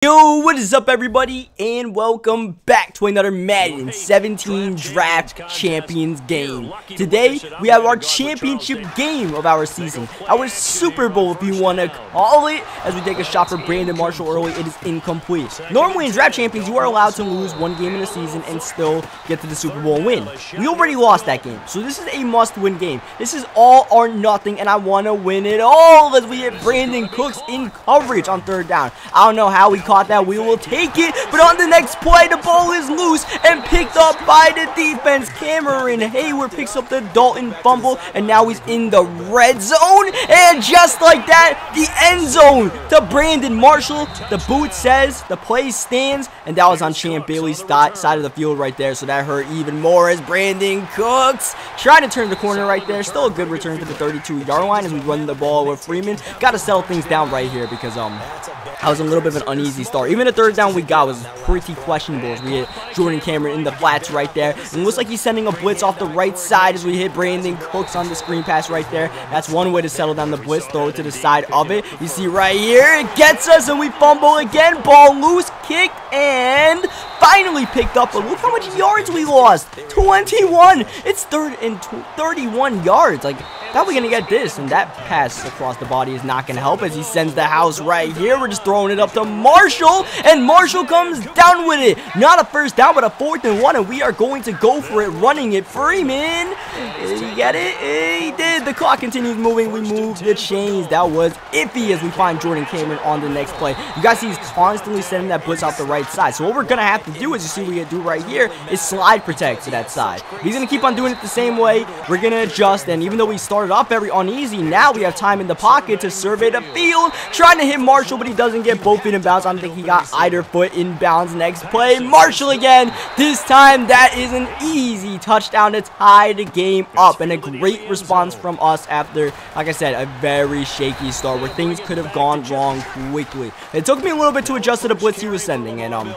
Yo, what is up everybody, and welcome back to another Madden 17 Draft Champions game. Today, we have our championship game of our season, our Super Bowl if you want to call it, as we take a shot for Brandon Marshall early. It is incomplete. Normally in Draft Champions, you are allowed to lose one game in a season and still get to the Super Bowl and win. We already lost that game, so this is a must-win game. This is all or nothing, and I want to win it all as we hit Brandon Cooks in coverage on third down. I don't know how we caught that. We will take it, but on the next play, the ball is loose and picked up by the defense. Cameron Hayward picks up the Dalton fumble, and now he's in the red zone, and just like that, the end zone to Brandon Marshall. The boot says the play stands, and that was on Champ Bailey's side of the field right there, so that hurt even more as Brandon Cooks trying to turn the corner right there. Still a good return to the 32-yard line as we run the ball with Freeman. Got to settle things down right here because that was a little bit of an uneasy start. Even the third down we got was pretty questionable as we hit Jordan Cameron in the flats right there. And it looks like he's sending a blitz off the right side as we hit Brandon Cooks on the screen pass right there. That's one way to settle down the blitz. Throw it to the side of it. You see right here, it gets us and we fumble again. Ball loose, kick, and finally picked up. But look how much yards we lost. 21. It's third and 31 yards. Like, how are we going to get this? And that pass across the body is not going to help as he sends the house right here. We're just throwing it up to Marshall, and Marshall comes down with it. Not a first down, but a 4th and 1, and we are going to go for it, running it. Freeman, did he get it? He did. The clock continues moving. We move the chains. That was iffy as we find Jordan Cameron on the next play. You guys see he's constantly sending that blitz out the right side. So what we're going to have to do is, you see what we do right here, is slide protect to that side. If he's going to keep on doing it the same way, we're going to adjust, and even though we started off very uneasy, now we have time in the pocket to survey the field, trying to hit Marshall, but he doesn't get both feet in bounds. I don't think he got either foot in bounds. Next play, Marshall again. This time, that is an easy touchdown to tie the game up, and a great response from us after, like I said, a very shaky start where things could have gone wrong quickly. It took me a little bit to adjust to the blitz he was sending, and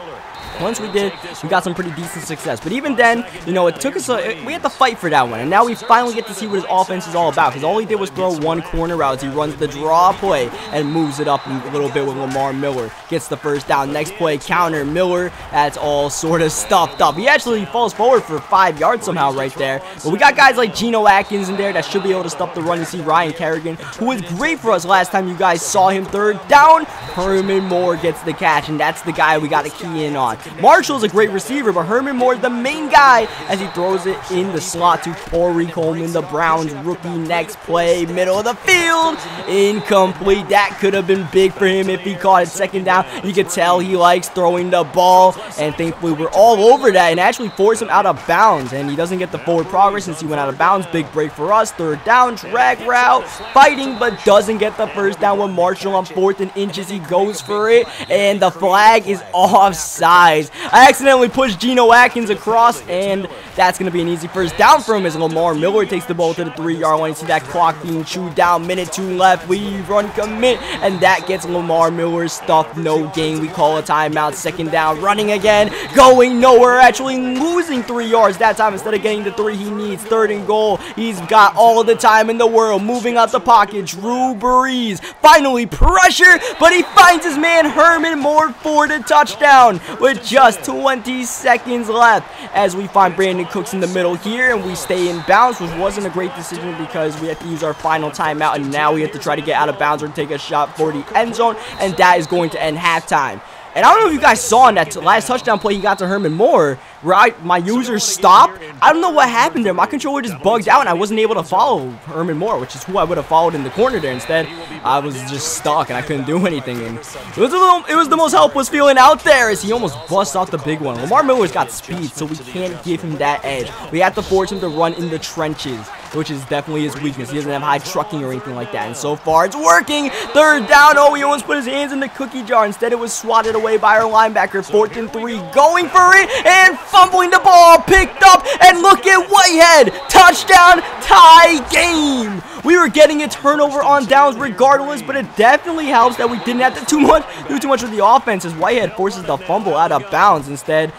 once we did, we got some pretty decent success. But even then, you know, it took us we had to fight for that one. And now we finally get to see what his offense is all about. Because all he did was throw one corner route as he runs the draw play and moves it up a little bit with Lamar Miller. Gets the first down. Next play, counter Miller. That's all sort of stuffed up. He actually falls forward for 5 yards somehow right there. But we got guys like Geno Atkins in there that should be able to stop the run. You see Ryan Kerrigan, who was great for us last time you guys saw him. Third down, Herman Moore gets the catch. And that's the guy we got to key in on. Marshall's a great receiver, but Herman Moore is the main guy as he throws it in the slot to Corey Coleman, the Browns rookie. Next play, middle of the field, incomplete. That could have been big for him if he caught it. Second down, you could tell he likes throwing the ball, and thankfully we're all over that and actually force him out of bounds, and he doesn't get the forward progress since he went out of bounds. Big break for us. Third down, drag route, fighting, but doesn't get the first down with Marshall on 4th and inches. He goes for it, and the flag is offside. I accidentally pushed Geno Atkins across, and that's going to be an easy first down for him as Lamar Miller takes the ball to the 3-yard line. You see that clock being chewed down. Minute 2 left. We run commit, and that gets Lamar Miller stuffed. No gain. We call a timeout. Second down. Running again. Going nowhere. Actually losing 3 yards that time instead of getting the 3 he needs. Third and goal. He's got all the time in the world. Moving out the pocket. Drew Brees. Finally pressure, but he finds his man Herman Moore for the touchdown with just 20 seconds left as we find Brandon Cooks in the middle here, and we stay in bounds, which wasn't a great decision because we have to use our final timeout, and now we have to try to get out of bounds or take a shot for the end zone, and that is going to end halftime. And I don't know if you guys saw in that last touchdown play he got to Herman Moore, where my user stopped. I don't know what happened there. My controller just bugged out, and I wasn't able to follow Herman Moore, which is who I would have followed in the corner there. Instead, I was just stuck, and I couldn't do anything. And it was the most helpless feeling out there as he almost busts out the big one. Lamar Miller's got speed, so we can't give him that edge. We have to force him to run in the trenches, which is definitely his weakness. He doesn't have high trucking or anything like that. And so far, it's working. Third down. Oh, he almost put his hands in the cookie jar. Instead, it was swatted away by our linebacker. 4th and 3. Going for it and fumbling the ball. Picked up. And look at Whitehead. Touchdown tie game. We were getting a turnover on downs regardless, but it definitely helps that we didn't have to do too much with the offense, as Whitehead forces the fumble out of bounds. Instead,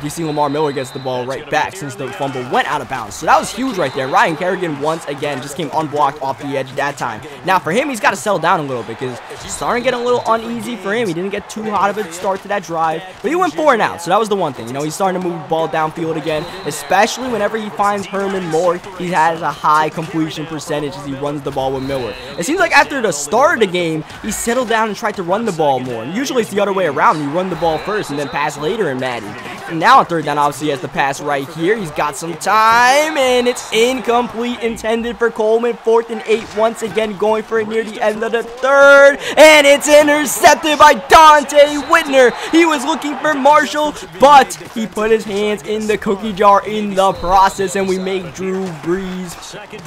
you see Lamar Miller gets the ball right back since the fumble went out of bounds. So that was huge right there. Ryan Kerrigan once again just came unblocked off the edge that time. Now for him, he's got to settle down a little bit because it's starting to get a little uneasy for him. He didn't get too hot of a start to that drive, but he went 4 and out. So that was the one thing. You know, he's starting to move the ball downfield again, especially whenever he finds Herman Moore. He has a high completion percentage as he runs the ball with Miller. It seems like after the start of the game, he settled down and tried to run the ball more. And usually it's the other way around. You run the ball first and then pass later in Madden. And now on third down, obviously, he has the pass right here. He's got some time, and it's incomplete, intended for Coleman. 4th and 8, once again, going for it near the end of the third, and it's intercepted by Dante Whitner. He was looking for Marshall, but he put his hands in the cookie jar in the process, and we make Drew Brees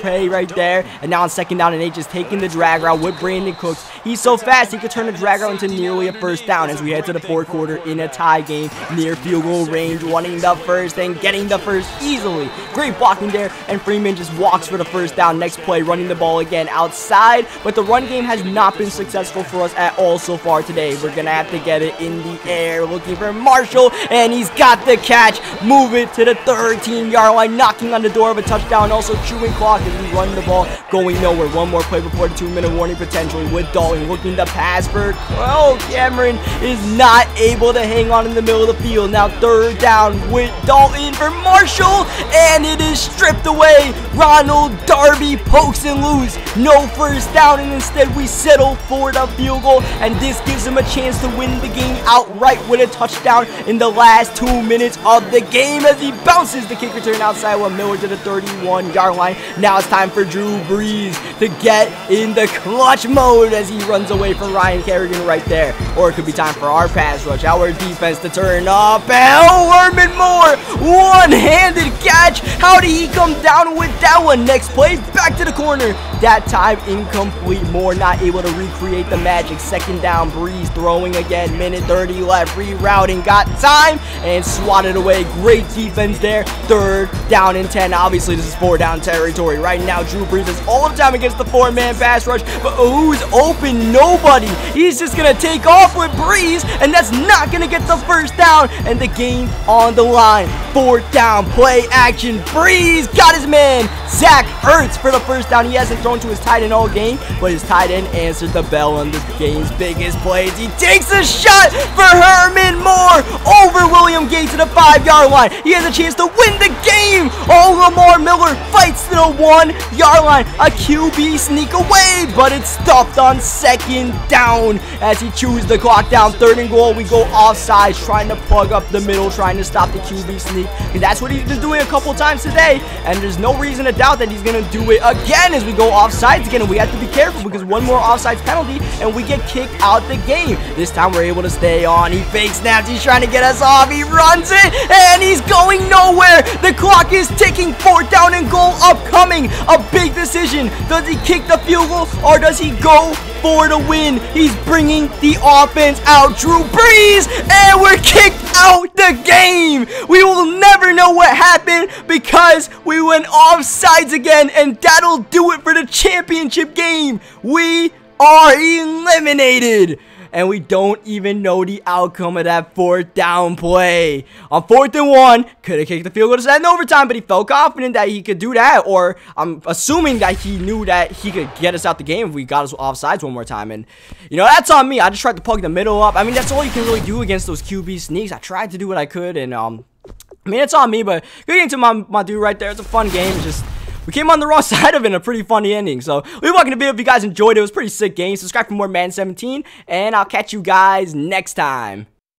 pay right there. And now on 2nd down and 8, just taking the drag route with Brandon Cooks. He's so fast, he could turn the drag route into nearly a first down as we head to the 4th quarter in a tie game near field goal range, wanting the first and getting the first easily. Great blocking there, and Freeman just walks for the first down. Next play, running the ball again outside, but the run game has not been successful for us at all so far today. We're gonna have to get it in the air, looking for Marshall, and he's got the catch. Move it to the 13-yard line, knocking on the door of a touchdown, also chewing clock as we run the ball, going nowhere. One more play before the 2-minute warning potentially with Dalton looking to pass for 12. Cameron is not able to hang on in the middle of the field. Now 3rd down with Dalton for Marshall, and it is stripped away. Ronald Darby pokes and loose. No first down, and instead we settle for the field goal, and this gives him a chance to win the game outright with a touchdown in the last 2 minutes of the game as he bounces the kick return outside with Miller to the 31-yard line. Now it's time for Drew Brees to get in the clutch mode as he runs away from Ryan Kerrigan right there. Or it could be time for our pass rush, our defense to turn up. And Herman Moore, one-handed catch. How did he come down with that one? Next play, back to the corner. That time incomplete. Moore not able to recreate the magic. 2nd down, Brees throwing again. Minute 30 left. Rerouting, got time and swatted away. Great defense there. 3rd down and 10. Obviously, this is 4-down territory. Right now, Drew Brees is all the time against the 4-man pass rush. But who's open? Nobody. He's just going to take off with Brees, and that's not going to get the first down. And the game on the line. 4th down, play action. Brees got his man, Zach Ertz, for the first down. He hasn't thrown to his tight end all game, but his tight end answered the bell on the game's biggest plays. He takes a shot for Herman Moore over William Gay to the 5-yard line. He has a chance to win the game. Oh, Lamar Miller fights to the 1-yard line. A QB sneak away, but it's stuffed on 2nd down as he chews the clock down. 3rd and goal, we go offsides, trying to plug up the middle, trying to stop the QB sneak. And that's what he's been doing a couple times today, and there's no reason to doubt that he's going to do it again as we go offsides again. And we have to be careful because one more offsides penalty and we get kicked out the game. This time we're able to stay on. He fake snaps. He's trying to get us off. He runs it, and he's going nowhere. The clock is ticking. 4th down and goal upcoming. A big decision. Does he kick the field goal or does he go for the win? He's bringing the offense out. Drew Brees, and we're kicked out the game. We will never know what happened because we went offsides again, and that'll do it for the championship game. We are eliminated, and we don't even know the outcome of that 4th down play. On 4th and 1, could have kicked the field goal to set in overtime, but he felt confident that he could do that, or I'm assuming that he knew that he could get us out the game if we got us offsides one more time. And, you know, that's on me. I just tried to plug the middle up. I mean, that's all you can really do against those QB sneaks. I tried to do what I could, and, I mean, it's on me, but good game to my dude right there. It's a fun game. It's just, we came on the wrong side of it in a pretty funny ending. So, leave a like in the video if you guys enjoyed it. It was a pretty sick game. Subscribe for more Madden 17, and I'll catch you guys next time.